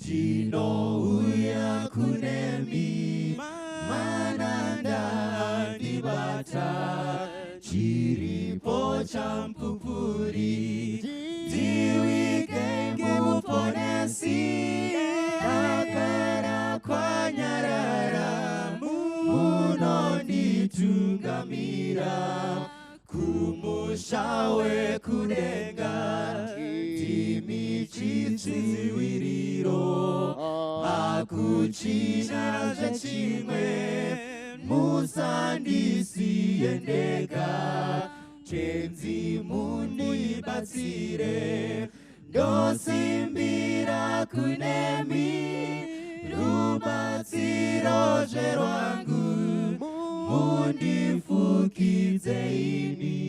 Ndinouya kunemi, mananda ndibata, chiripo champupuri, ndiwike muponesi, akara kwanyarara, munonditungamira, kumushawe kudenga, ndimi chidziwiriro, akuchina zvechimwe, musandisiye ndega, tenzi mundibatsire, ndosimbira kunemi, rubatsiro rwangu, mundifukidze ini,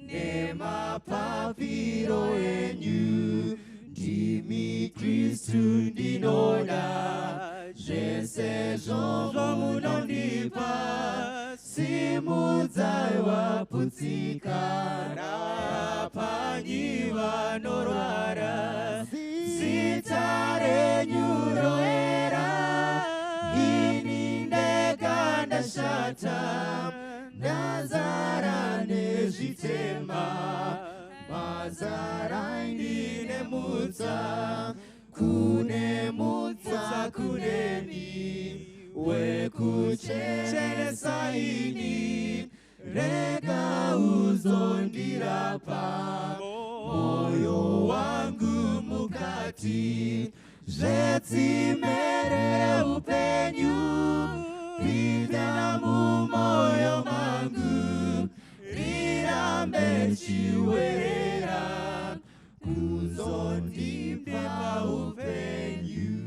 nemapapiro enyu, ndimi Kristu ndinoda, zvese zvomunondipa, simudzai waputsika, rapanyi vanorwara, zita renyu roera, ini ndega ndashata, ndazara nezvitema, mazara ndinemutsa, kunemutsa kuneni, wekucheresa ini, rega uzondirapa, moyo wangu mukati, zvetsimere upenyu, pinda mumoyo mangu, rirambe chiwerera, kuzondipa upenyu.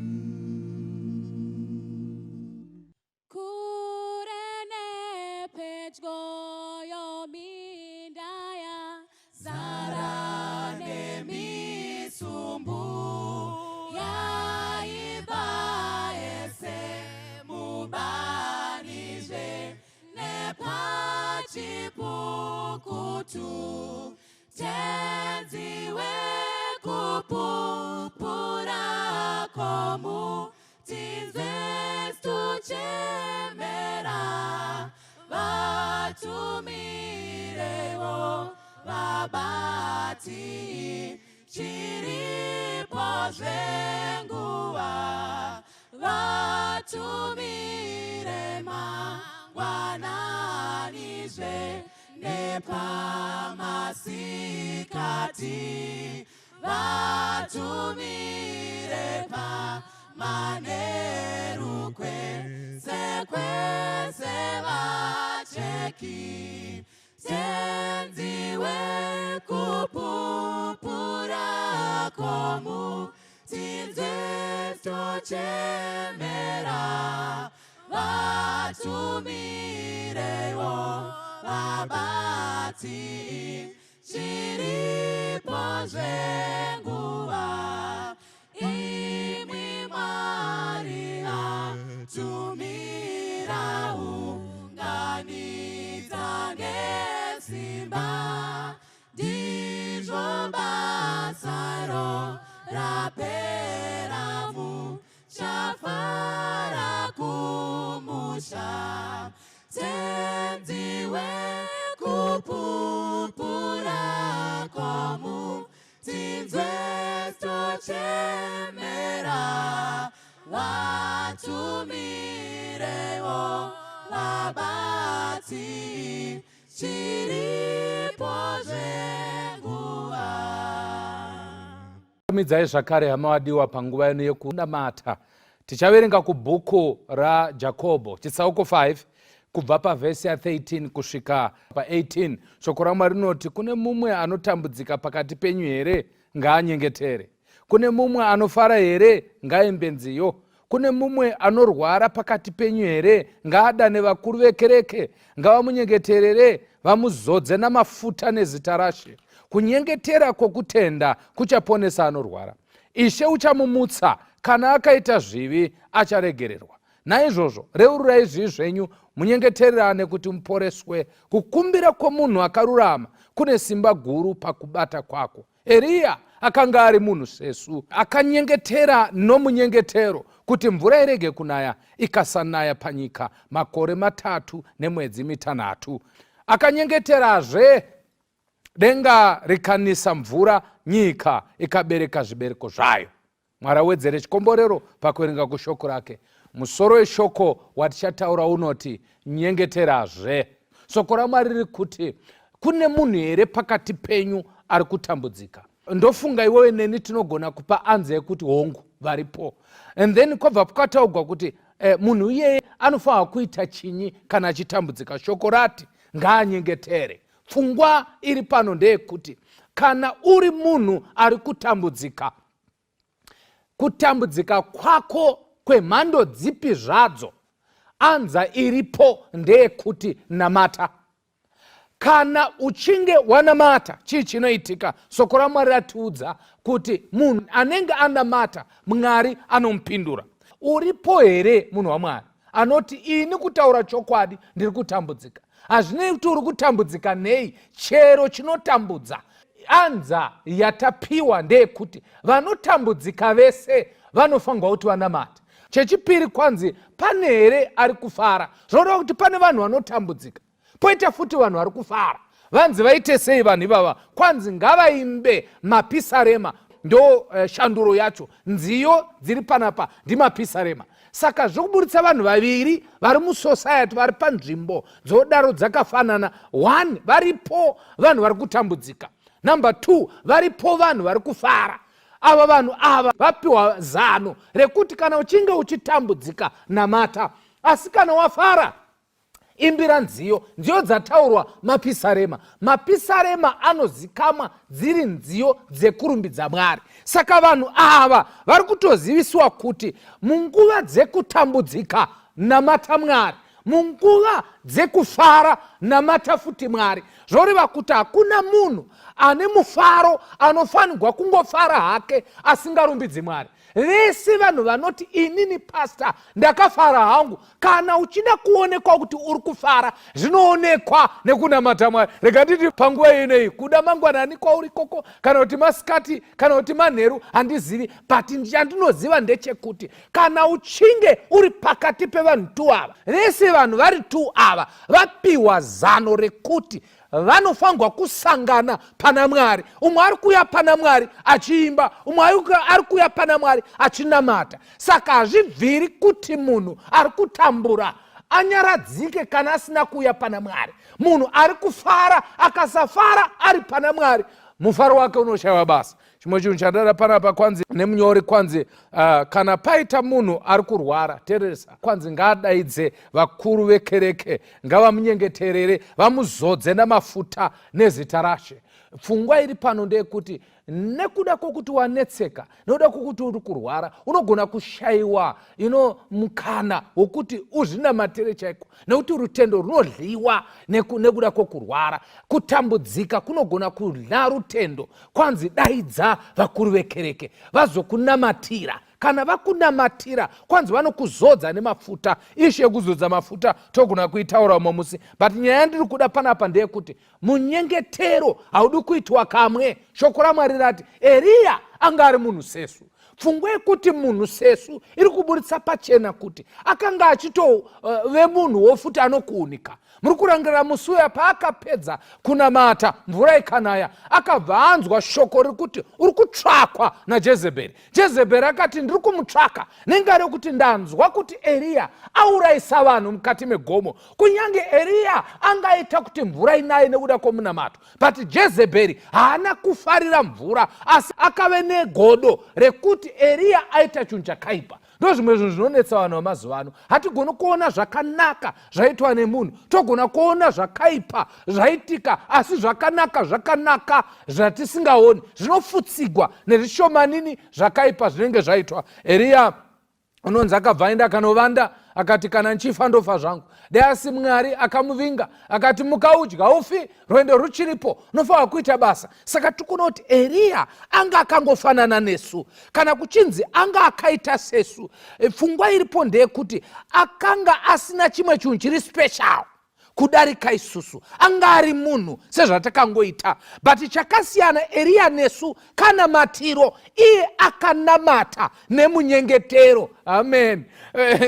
Kurene pedgo yomindaya, zarane misumbu, yaibaese mubanije, nepachipukutu, tenziwe kupupura komu, tinzwe tuchemera, vatumirewo vabati, chiripo zvenguva, vatumire mangwananizve, nepamasikati, vatumire pamanerukwe, sekwese vacheki, tenziwe kupupura komu, tinzwe tochemera, vatumirewo vabati, chiripo zvenguva, imwi Maria, tumira unganidza nesimba, ndizvo basaro raperamu, chafara kumusha, tenziwe kupupura komu, tinzwe tochemera, watumirewo vabati, chiripo zvenguva. Midzai zvakare hama wadiwa panguva ino yekunamata. Tichaverenga kubhuku raJakobho chitsauko 5 kubva pavhesi ya13 kusvika pa18. Shoko raMwari rinoti, kune mumwe anotambudzika pakati penyu here? Ngaanyengetere. Kune mumwe anofara here? Ngaimbe nziyo. Kune mumwe anorwara pakati penyu here? Ngaadane vakuru vekereke. Ngavamunyengeterere, vamuzodze namafuta nezita raShe. Kunyengetera kwokutenda kuchaponesa anorwara. Ishe uchamumutsa, kana akaita zvivi acharegererwa. Naizvozvo reururai zvivi zvenyu, munyengetererane kuti muporeswe. Kukumbira kwomunhu akarurama kune simba guru pakubata kwako. Eria akanga ari munhu sesu. Akanyengetera nomunyengetero kuti mvura irege kunaya, ikasanaya panyika makore 3 nemwedzi 6. Akanyengeterazve denga rikanisa mvura, nyika ikabereka zvibereko zvayo. Mwari awedzere chikomborero pakuverenga kushoko rake. Musoro weshoko watichataura unoti nyengeterazve. Soko raMwari riri kuti kune munhu here pakati penyu ari kutambudzika. Ndofunga iwewe neni tinogona kupa anze yekuti hongu varipo. And then kwabva pakataurwa kuti munhu iyeye anofanira kuita chinyi kana achitambudzika. Shoko rati ngaanyengetere. Pfungwa iri pano ndeyekuti kana uri munhu ari kutambudzika, kutambudzika kwako kwemhando dzipi zvadzo, anza iripo ndeyekuti namata. Kana uchinge wanamata, chii chinoitika? Soko raMwari ratiudza kuti munhu anenge anamata, Mwari anomupindura. Uripo here munhu waMwari anoti ini kutaura chokwadi ndiri kutambudzika? Hazvinei kuti uri kutambudzika nei, chero chinotambudza. Anza yatapiwa ndeyekuti vanotambudzika vese vanofanirwa kuti vanamata. Chechipiri, kwanzi pane here ari kufara? Zvoreva kuti pane vanhu vanotambudzika, poita futi vanhu vari kufara. Vanzi vaite sei vanhu ivava? Kwanzi ngavaimbe mapisarema, ndo shanduro yacho. Nziyo dziri panapa ndimapisarema. Saka zvokuburitsa vanhu vaviri vari musociety vari panzvimbo dzodaro dzakafanana. 1, varipo vanhu vari kutambudzika. Number 2, varipo vanhu vari kufara. Ava vanhu ava vapiwa zano rekuti kana uchinge uchitambudzika namata, asi kana wafara imbira nziyo. Nziyo dzataurwa mapisarema. Mapisarema anozikamwa dziri nziyo dzekurumbidza Mwari. Saka vanhu ava vari kutoziviswa kuti munguva dzekutambudzika namata Mwari, munguva dzekufara namata futi Mwari. Zvoreva kuti hakuna munhu ane mufaro anofanirwa kungofara hake asingarumbidzi Mwari. Vese vanhu vanoti inini pastor ndakafara hangu, kana uchida kuonekwa kuti uri kufara, zvinoonekwa nekunamata Mwari. Rega nditi panguva inei kuda mangwanani kwauri koko, kana kuti masikati, kana kuti manheru, handizivi, but chandinoziva ndechekuti kana uchinge uri pakati pevanhu 2 ava, vese vanhu vari 2 ava vapiwa zano rekuti vanofanirwa kusangana pana Mwari. Umwe ari kuuya pana Mwari achiimba, umwe ari kuuya pana Mwari achinamata. Saka hazvibviri kuti munhu ari kutambura anyaradzike kana asina kuuya pana Mwari. Munhu ari kufara akasafara ari pana Mwari, mufaro wake unoshayiwa basa. Chimwe chinhu chandada panapa kwanzi nemunyori kwanzi kana paita munhu ari kurwara, teresa, kwanzi ngaadaidze vakuru vekereke, ngavamunyengeterere, vamuzodze namafuta nezita rashe. Pfungwa iri pano ndeyekuti nekuda kwokuti wanetseka, nekuda kwokuti uri kurwara, unogona kushayiwa mukana wokuti uzvinamatere chaiko, nekuti rutendo runodliwa nekuda kwokurwara. Kutambudzika kunogona kudla rutendo. Kwanzi daidza vakuru vekereke vazokunamatira. Kana vakunamatira, kwanzi vanokuzodza nemafuta. Ishe kuzodza mafuta togona kuitaura musi, but nyaya yandiri kuda panapa ndeyekuti munyengetero haudi kuitwa kamwe. Shoko raMwari rati Eria anga ari munhu sesu. Pfungwa yekuti munhu sesu iri kuburitsa pachena kuti akanga achitove munhu wofuti anokuunika. Muri kurangira musi uya paakapedza kunamata, mvura ikanaya, akabva anzwa shoko rikuti uri kutsvakwa naJezebheri. Jezebheri akati ndiri kumutsvaka nenga rekuti ndanzwa kuti Eria aurayisa vanhu mukati megomo. Kunyange Eria angaita kuti mvura inaye nekuda kwomunamato, but Jezebheri haana kufarira mvura, asi akave negodo rekuti Eria aita chinhu chakaipa. Ndo zvimwe zvinhu zvinonetsa vanhu vamazuva ano. Hatigoni kuona zvakanaka zvaitwa nemunhu, togona kuona zvakaipa zvaitika, asi zvakanaka zvatisingaoni zvinofutsigwa nezvishomanini zvakaipa zvinenge zvaitwa. Eria unonzi akabva aenda akanovanda akati kana nchifa ndofa zvangu. Asi Mwari akamuvinga akati mukaudya ufi, rwendo ruchiripo, nofanirwa kuita basa. Saka tikuona kuti Eria anga akangofanana nesu, kana kuchinzi anga akaita sesu. Pfungwa iripo ndeyekuti akanga asina chimwe chinhu chiri special. kudarika isusu, anga ari munhu sezvatakangoita. But chakasiyana Eria nesu kanamatiro, iye akanamata nemunyengetero. Amen.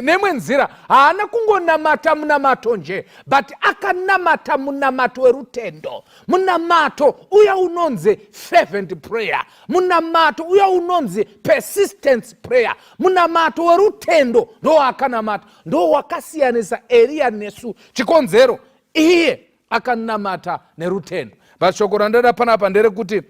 Nemwe nzira haana kungonamata munamato nje, but akanamata munamato werutendo, munamato uya unonzi fervent prayer, munamato uya unonzi persistence prayer, munamato werutendo ndo akanamata. Ndo wakasiyanisa Eria nesu. Chikonzero iye akanamata nerutendo. But shoko randada panapa nderekuti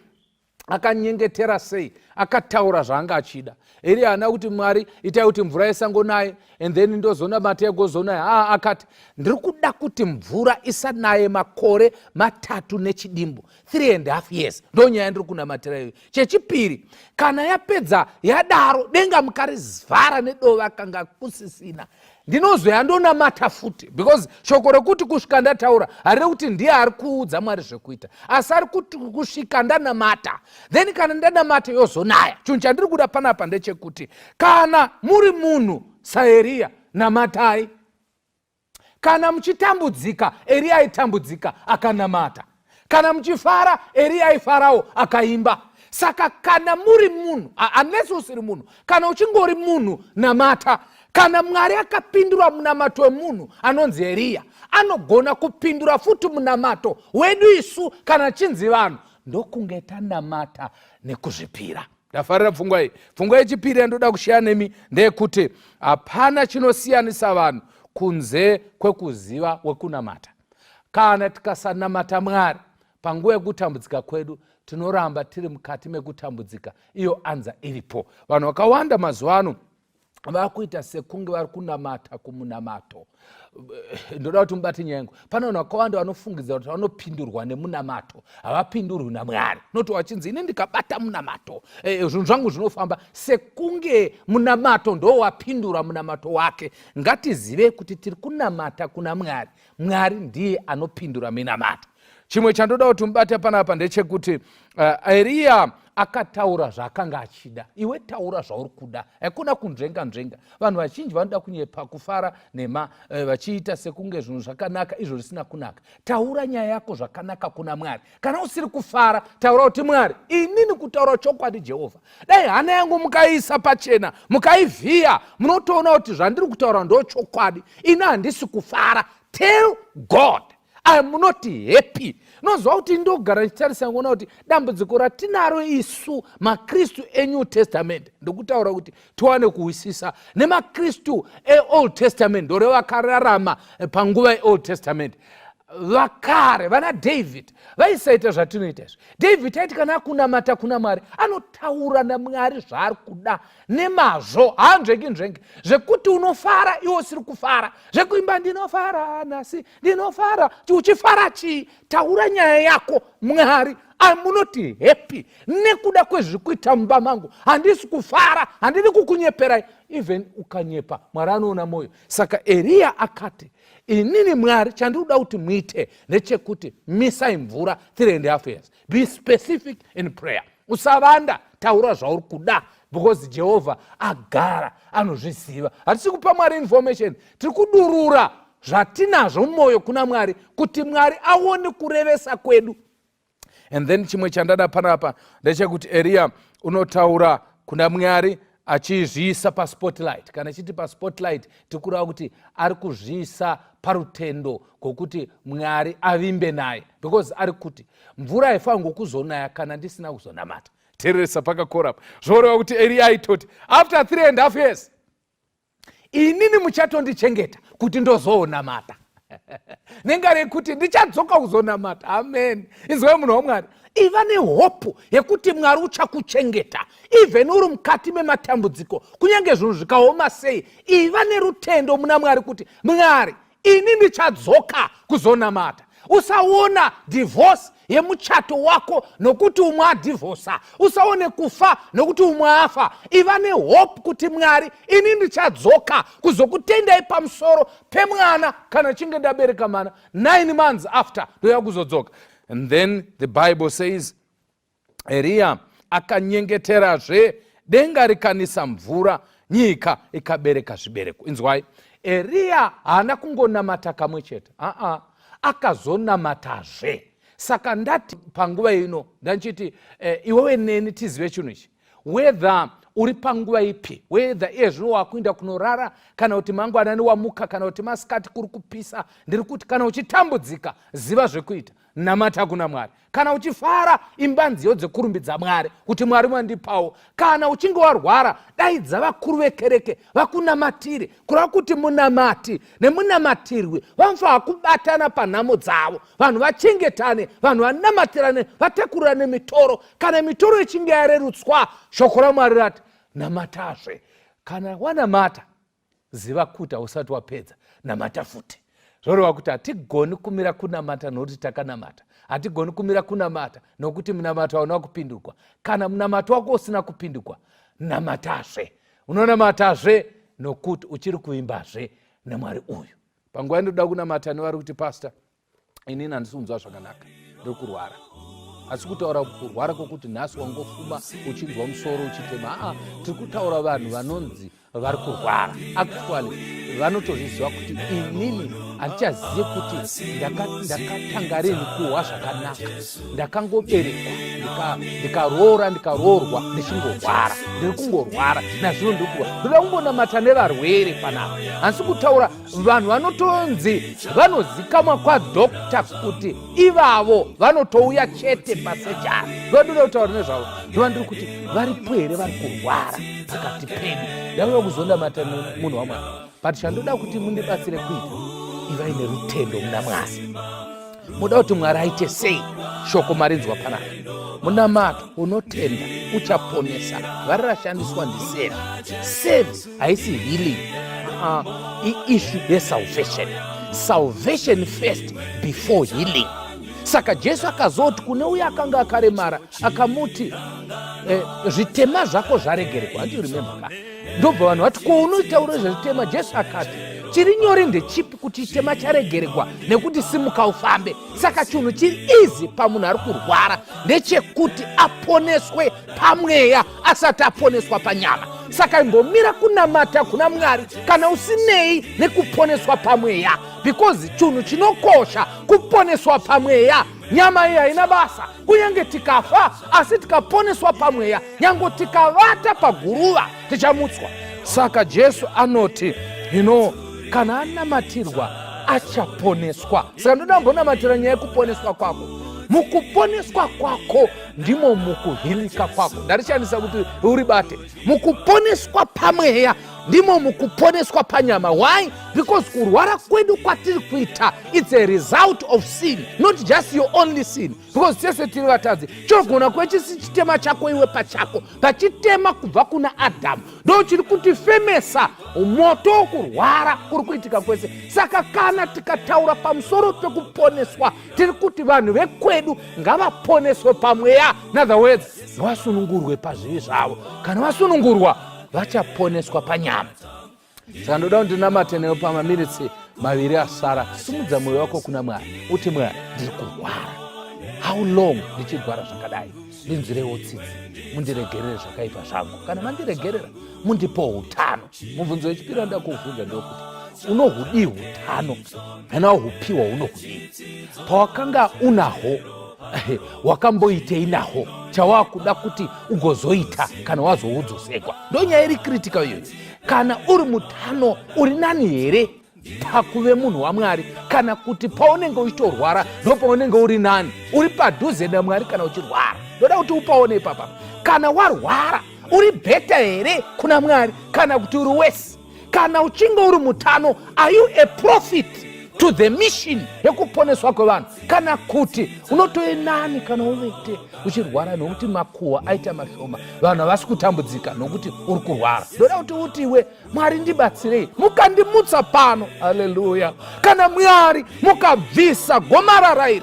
akanyengetera sei, akataura zvanga achida. Eria haana kuti Mwari itai kuti mvura isangonaye and then ndozonamata yegozonaya. Akati ndiri kuda kuti mvura isanaye makore 3 nechidimbu, 3.5 years. Ndo nyaya ndiri kunamatira iyo. Chechipiri, kana yapedza yadaro denga mukarizvara nedova kanga kusisina, ndinozoya ndonamata futi, because shoko rekuti kusvika ndataura harire kuti ndiye ari kuudza Mwari zvekuita, asi ari kuti kusvika ndanamata, then kana ndanamata yozonaya. Chinhu chandiri kuda panapa ndechekuti kana muri munhu saEria, namatai. Kana muchitambudzika, Eria aitambudzika akanamata. Kana muchifara, Eria aifarawo akaimba. Saka kana muri munhu, unless usiri munhu, kana uchingori munhu, namata. Kana Mwari akapindura munamato wemunhu anonzi Eria, anogona kupindura futi munamato wedu isu kana chinzi vanhu. Ndokunge tanamata nekuzvipira. Ndafarira pfungwa iyi. Pfungwa yechipiri yandoda kushaya nemi ndeyekuti hapana chinosiyanisa vanhu kunze kwekuziva wekunamata. Kana tikasanamata Mwari panguva yekutambudzika kwedu, tinoramba tiri mukati mekutambudzika, iyo anza iripo. Vanhu vakawanda mazuva ano vakuita sekunge vari kunamata kumunamato. Ndoda kuti mubate nyengo. Pana vanhu vakawanda vanofungidza kuti vanopindurwa nemunamato, havapindurwi naMwari. Noti wachinzi ini ndikabata munamato, zvinhu zvangu zvinofamba. Sekunge munamato ndo wapindura munamato wake. Ngatizive kuti tiri kunamata kuna Mwari. Mwari ndiye anopindura minamato. Chimwe chandoda kuti mubate panapa ndechekuti Eria akataura zvakanga achida. Iwe taura zvauri kuda, hakuna kunzvenga nzvenga. Vanhu vazhinji vanoda kunyepa, kufara nema, vachiita sekunge zvinhu zvakanaka izvo zvisina kunaka. Taura nyaya yako zvakanaka kuna Mwari. Kana usiri kufara, taura kuti Mwari, inini kutaura chokwadi Jehovha. Dai hana yangu mukaisa pachena, mukaivhiya, munotoona kuti zvandiri kutaura ndo chokwadi. Ina handisi kufara. Tell God, I'm not happy. Nozwa kuti ndogara ndichitarisa kuona kuti dambudziko ratinaro isu maKristu eNew Testament ndokutaura kuti tiwane kuwisisa nemaKristu eOld Testament ndore vakararama panguva yeOld Testament. Vakare vana David vaisaita zvatinoita izvi. David aiti kana akunamata kuna Mwari anotaura naMwari zvaari kuda nemazvo, haanzvengi nzvengi zvekuti unofara iwo usiri kufara, zvekuimba ndinofara nhasi ndinofara. Uchifara chii? Taura nyaya yako Mwari. Munoti happy nekuda kwezviri kuita mumba mangu, handisi kufara, handidi kukunyeperai. Even ukanyepa Mwari anoona moyo. Saka Eria akati inini Mwari chandiruda kuti muite ndechekuti misai mvura 3.5 years. Be specific in prayer. Usavanda, taura zvauri kuda, because Jehovah agara anozviziva. Hatisi kupa Mwari information, tiri kudurura zvatinazvo mumwoyo kuna Mwari kuti Mwari aone kurevesa kwedu. And then chimwe chandada panapa ndechekuti Eria unotaura kuna Mwari achizviisa paspotlight. Kana chiti paspotlight tikureva kuti ari kuzviisa parutendo kwokuti Mwari avimbe naye, because ari kuti mvura haifanirwi kuzonaya kana ndisina kuzonamata. Teeresa pakakorapa zvoreva kuti Eria aitoti after 3.5 years inini muchatondichengeta kuti ndozoonamata. Nenga rekuti ndichadzoka kuzonamata. Amen. Izwe munhu waMwari, iva nehopu yekuti Mwari uchakuchengeta even uri mukati mematambudziko, kunyange zvinhu zvikaoma sei. Iva nerutendo muna Mwari kuti Mwari, ini ndichadzoka kuzonamata. Usaona divorce yemuchato wako nokuti umwe adhivosa, usaone kufa nokuti umwe afa. Iva nehope kuti Mwari, ini ndichadzoka kuzokutendai pamusoro pemwana kana chinge ndabereka mana 9 months after ndoya kuzodzoka. And then the Bible says Eria akanyengeterazve, denga rikanisa mvura, nyika ikabereka zvibereko. Inzwai, Eria haana kungonamata kamwe chete. akazonamatazve. Saka ndati panguva ino ndanchiti iwewe neni tizive chinhu ichi, whether uri panguva ipi, whether iye zvino wakuenda kunorara kana kuti mangwanani wamuka kana kuti masikati kuri kupisa, ndiri kuti kana uchitambudzika ziva zvekuita, namata kuna Mwari. Kana uchifara, imba nziyo dzekurumbidza Mwari kuti Mwari wandipawo. Kana uchinge warwara, daidza vakuru vekereke vakunamatire, kureva kuti munamati nemunamatirwi vanofanira kubatana panhamo dzavo, vanhu vachengetane, vanhu vanamatirane, vatekurane mitoro. Kana mitoro ichinge yarerutswa, shoko raMwari rati namatazve. Kana wanamata, ziva kuti hausati wapedza, namata futi. Zvoreva kuti hatigoni kumira kunamata nokuti takanamata, hatigoni kumira kunamata nokuti munamato hauna kupindurwa. Kana munamato wako usina kupindurwa, namatazve. Unonamatazve nokuti uchiri kuimbazve naMwari uyu. Panguva ndoda kunamata nevari kuti pastor, inini handisi kunzwa zvakanaka, ndiri kurwara. Asi kutaura kurwara kwokuti nhasi wangofuma uchinzwa musoro uchitema. Tiri kutaura vanhu vanonzi vari kurwara. Actually vanotozviziva kuti inini handichazive kuti ndakatanga rini kuhwa zvakanaka. Ndakangoberekwa ndikaroorwa ndichingorwara, ndiri kungorwara, nazvino ndiri kurwara. Ndoda kungonamata nevarwere panapa. Handisi kutaura vanhu vanotonzi vanozikamwa kwadhokta kuti ivavo vanotouya chete pasejari. Ndoda kutaura nezvavo. Ndova ndiri kuti varipo here vari kurwara pakati pedu. Ndauya kuzonamata munhu waMwari. But chandoda kuti mundibatsire kuita, ivai nerutendo muna Mwari. Muda kuti Mwari aite sei? Shoko marinzwa panapa. Munamato unotenda uchaponesa. Vari rashandiswa ndiseri. Save haisi healing. Issue yesalvation. Salvation first before healing. Saka Jesu akazoti kune uya akanga akaremara, akamuti zvitema zvako zvaregererwa. Handi remember ka? Ndobva vanhu vati ko unotaura zvitema. Jesu akati chiri nyore ndechipi kuti chitema charegererwa nekuti simuka ufambe. Saka chinhu chiri easy pamunhu ari kurwara ndechekuti aponeswe pamweya asati aponeswa panyama. Saka imbomira kunamata kuna Mwari kana usinei nekuponeswa pamweya, because chinhu chinokosha kuponeswa pamweya. Nyama iyi haina basa, kunyange tikafa asi tikaponeswa pamweya, nyange tikavata paguruva tichamutswa. Saka Jesu anoti kana anamatirwa achaponeswa. Saka ndoda kumbonamatira nyaya yekuponeswa kwako. Mukuponeswa kwako ndimo mukuhilika kwako. Ndarishandisa kuti uribate. Mukuponeswa pamweya ndimo mukuponeswa panyama. Why? Because kurwara kwedu kwatiri kuita, it's a result of sin, not just your only sin. Because tese tiri vatadzi, chogona kwechisi chitema chako iwe pachako, pachitema kubva kuna Adamu, ndo chiri kutifemesa moto wokurwara kuri kuitika kwese. Saka kana tikataura pamusoro pekuponeswa, tiri kuti vanhu vekwedu ngavaponeswe pamweya. In other words, vasunungurwe pazvivi zvavo. Kana vasunungurwa, vachaponeswa panyama. Saka ndoda kuti ndinamate newe pamamiritsi maviri asara. Simudza mwoyo wako kuna Mwari, uti Mwari, ndiri kurwara. How long ndichirwara zvakadai? Ndinzwirewo tsitsi, mundiregerere zvakaipa zvangu. Kana mandiregerera, mundipo utano. Mubvunzo wechipiri ndoda kuvhunza ndekuti unohudii utano? Kana wahupiwa unohudii? Pawakanga unahwo, wakamboitei nahwo chawakuda kuti ugozoita kana wazoudzosekwa? Ndonyaya iri kritika iyoyo. Kana uri mutano, uri nani here pakuve munhu waMwari? Kana kuti paunenge uchitorwara ndo paunenge uri nani? Uri padhuze naMwari kana uchirwara? Ndoda kuti upaone ipapa. Kana warwara, uri bheta here kuna Mwari kana kuti uri wesi? Kana uchinge uri mutano, are you a prophet to the mission yekuponeswa kwevanhu? Kana kuti unotoe nani kana uvete uchirwara nokuti makuhwa aita mashoma, vanhu havasi kutambudzika nokuti uri kurwara? Ndoda kuti utiwe, Mwari ndibatsirei. Mukandimutsa pano, haleluya. Kana Mwari mukabvisa gomarara iri,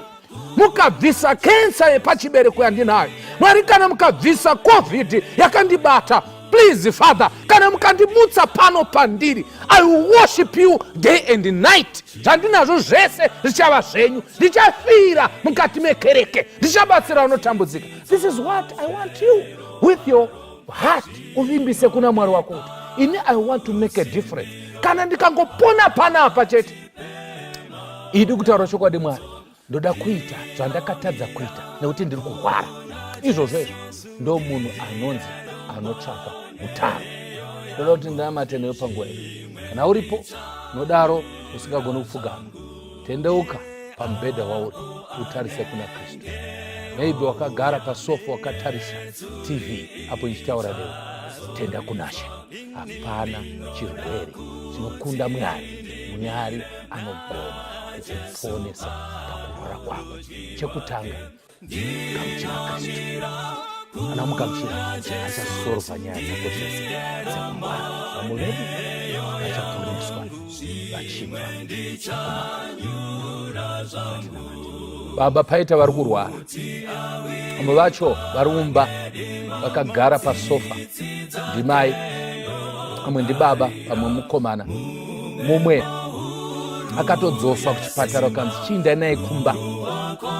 mukabvisa kensa yepachibereko yandinayo, Mwari kana mukabvisa COVID yakandibata, please Father, kana mukandimutsa pano pandiri, I will worship you day and night. Zvandinazvo zvese zvichava zvenyu. Ndichafira mukati mekereke, ndichabatsira unotambudzika. This is what I want you with your heart. Uvimbise kuna Mwari wako kuti ini I want to make a difference. Kana ndikangopona panapa chete, idi kutaura chokwadi Mwari, ndoda kuita zvandakatadza kuita nekuti ndiri kurwara. Izvozvo ndo munhu anonzi anotsvaka utaro. Ndoda kuti ndinamate newe panguva iyi. Kana uripo nodaro usingagoni kupfugama, tendeuka pamubhedha wauri utarise kuna Kristu. Maybe wakagara pasofa wakatarisa TV apo ichitaura newe, tenda kunashe. Hapana chirwere chinokunda Mwari anogona kukuponesa pakurwara kwako. Chekutanga, gamuchira Kristu. Kana mugamuchira, achasorva nyaya dzako dzose dzekurwara. Vamurevi vachaponeswa vachibva. Baba, paita vari kurwara, vamwe vacho vari mumba vakagara pasofa, ndimai, vamwe ndibaba, vamwe mukomana. Mumwe akatodzoswa kuchipatara ukanzi chiinda naye kumba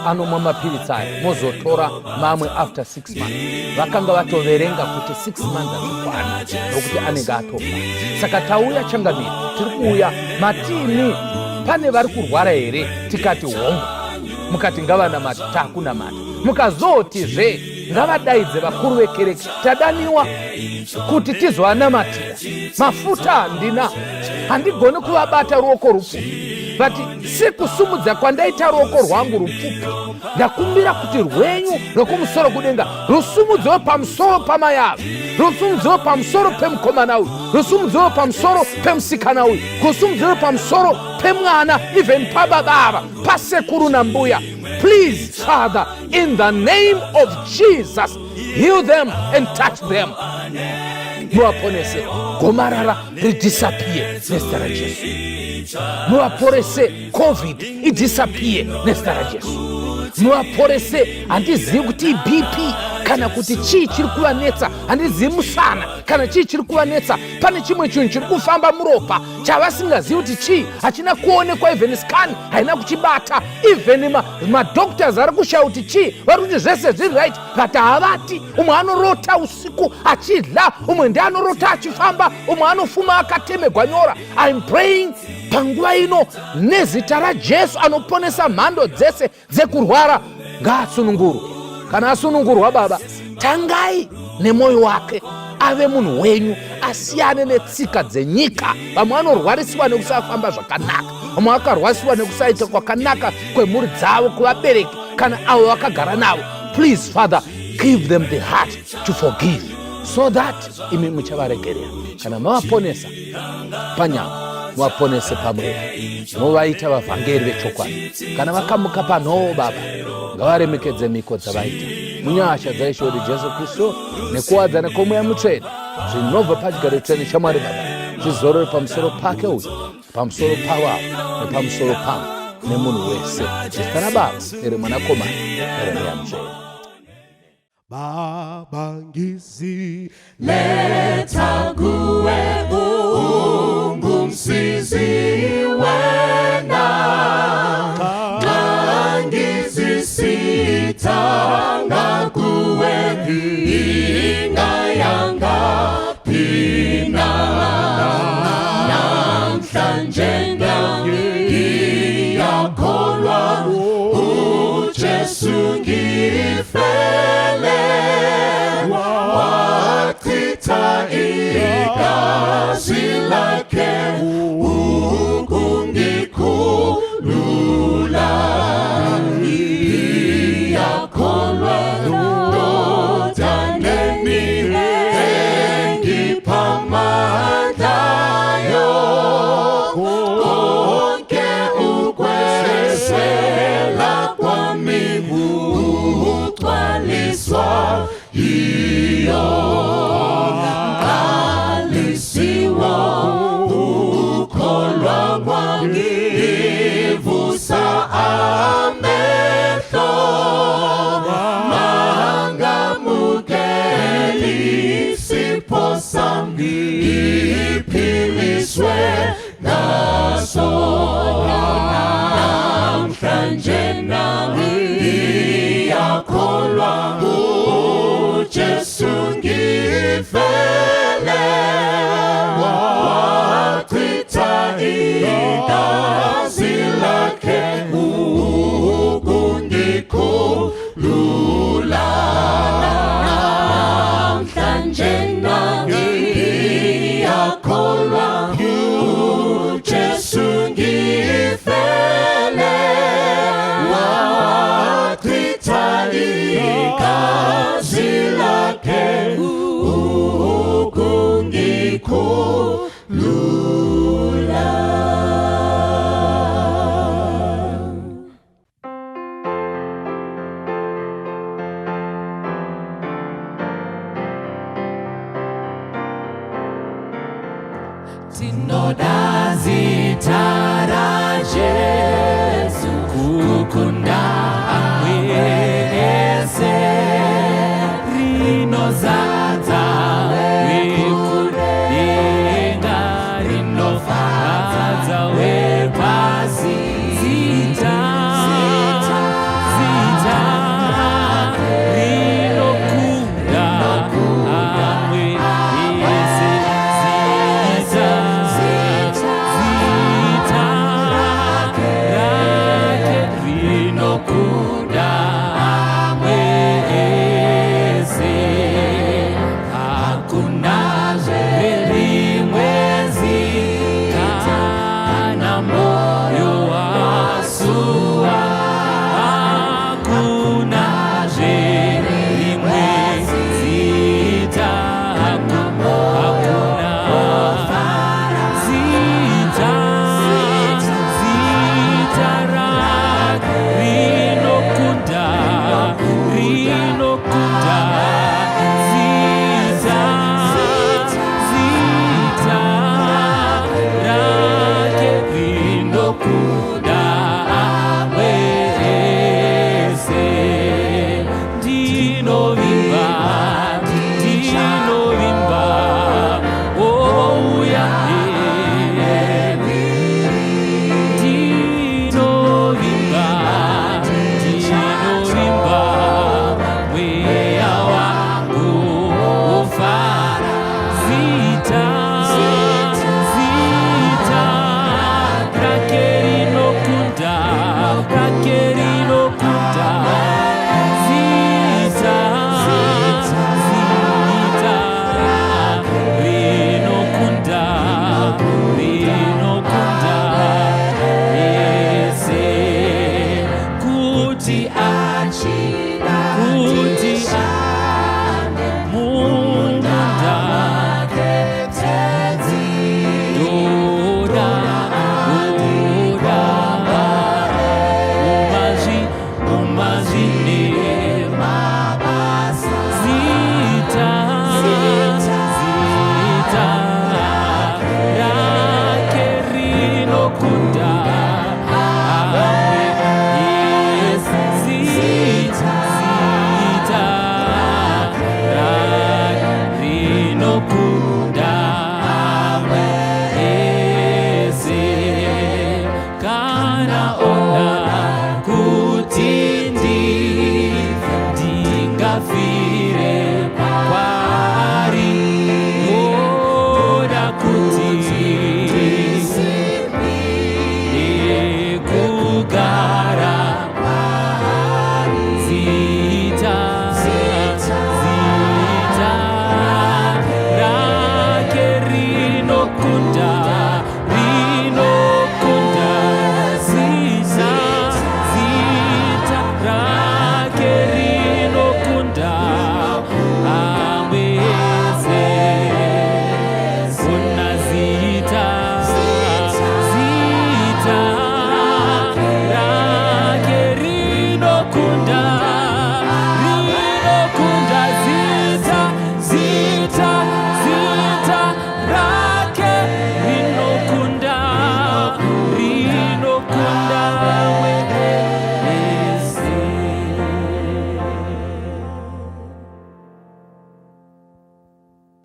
anomwa mapiritsi aya, mozotora mamwe after 6 months. Vakanga vatoverenga kuti 6 months hazvikwana nokuti anenge atofa. Saka tauya Changamire, tiri kuuya matini, pane vari kurwara here? Tikati hongu, mukati ngavanamata, takunamata. Mukazotizve ngavadaidze vakuru vekereke, tadaniwa kuti tizovanamatira. Mafuta handina, handigoni kuvabata ruoko rupfupi. Vati sekusumudza kwandaita ruoko rwangu rupfupi, ndakumbira kuti rwenyu rwekumusoro kudenga rusumudziwe pamusoro pamayavo, rusumudziwe pamusoro pemukomana uyu, rusumudziwe pamusoro pemusikana uyu, rusumudziwe pamusoro pemwana, even pababa, pasekuru nambuya. Please, Father, in the name of Jesus, heal them and touch them. Muwaponese gomarara ridisappear nezita ra Jesu. Muwaporese COVID idisappear nezita ra Jesu. Muwaporese, handizivi kuti iBP kana kuti chii chiri kuvanetsa, handizivi musana kana chii chiri kuvanetsa. Pane chimwe chinhu chiri kufamba muropa chavasingazivi kuti chii, hachina kuonekwa, even scan haina kuchibata, even madoctors ari kushaya kuti chii, vari kuti zvese zviri right, but havati. Umwe anorota usiku achidla, umwe ndi anorota achifamba, umwe anofuma akatemegwa nyora. I'm praying panguva ino nezita ra Jesu anoponesa mhando dzese dzekurwara, ngaasunungurwe. Kana asunungurwa, Baba, tangai nemwoyo wake, ave munhu wenyu, asiyane netsika dzenyika. Vamwe vanorwarisiwa nekusafamba zvakanaka, vamwe vakarwarisiwa nekusaita kwakanaka kwemhuri dzavo, kuvabereki kana avo vakagara navo. Please, Father, give them the heart to forgive, so that imi muchavaregerera. Kana mavaponesa panyama, muvaponese pamwepo, muvaita vavhangeri vechokwadi. Kana vakamuka panhoo, Baba, ngavaremekedze miko dzavaita munyasha dzaisho Jesu Kristu, nekuwadzana kwomweya mutsvene zvinobva pachigaro chitsvene chaMwari Baba zvizorore pamusoro pake uyu, pamusoro pawavo nepamusoro pangu nemunhu wese. Zita raBaba nereMwanakomana nereMweya Mutsvene. Baba ngizileta kuwe ungumsizi wena, ngangizisitanga kuwe ingayanga pina, namhlanje ngiyakholwa uJesu ngifele, wachitha igazi lakhe ukungikhulula. Ngiyakholwa ndodaneni engipha amandlayo, konke ukweswela kwami ugcwaliswa yiyo. Ngalisiwa ukholwa kwami nangi yakolwa Jesu ngifele watitali kazi lake ukungikulula. Tinodazi taraje